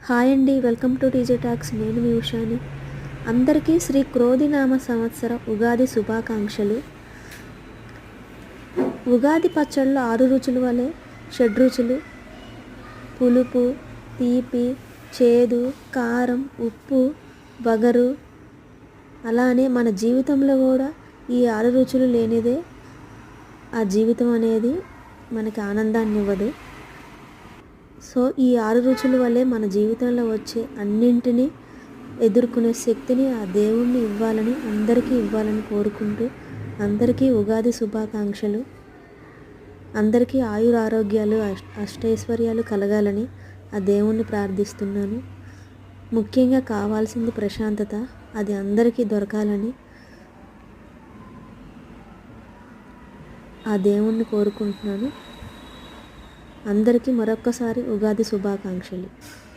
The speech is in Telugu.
హాయ్ అండి, వెల్కమ్ టు టీజీ టాక్స్. నేను మీ ఉషాని. అందరికీ శ్రీ క్రోధినామ సంవత్సర ఉగాది శుభాకాంక్షలు. ఉగాది పచ్చళ్ళు 6 రుచుల వలె షడ్రుచులు: పులుపు, తీపి, చేదు, కారం, ఉప్పు, వగరు. అలానే మన జీవితంలో కూడా ఈ 6 రుచులు లేనిదే ఆ జీవితం అనేది మనకి ఆనందాన్ని ఇవ్వదు. సో ఈ 6 రుచుల వల్లే మన జీవితంలో వచ్చే అన్నింటినీ ఎదుర్కొనే శక్తిని ఆ దేవుణ్ణి ఇవ్వాలని, అందరికీ ఇవ్వాలని కోరుకుంటూ, అందరికీ ఉగాది శుభాకాంక్షలు. అందరికీ ఆయురారోగ్యాలు, అష్టైశ్వర్యాలు కలగాలని ఆ దేవుణ్ణి ప్రార్థిస్తున్నాను. ముఖ్యంగా కావాల్సింది ప్రశాంతత. అది అందరికీ దొరకాలని ఆ దేవుణ్ణి కోరుకుంటున్నాను. అందరికీ మరొక్కసారి ఉగాది శుభాకాంక్షలు.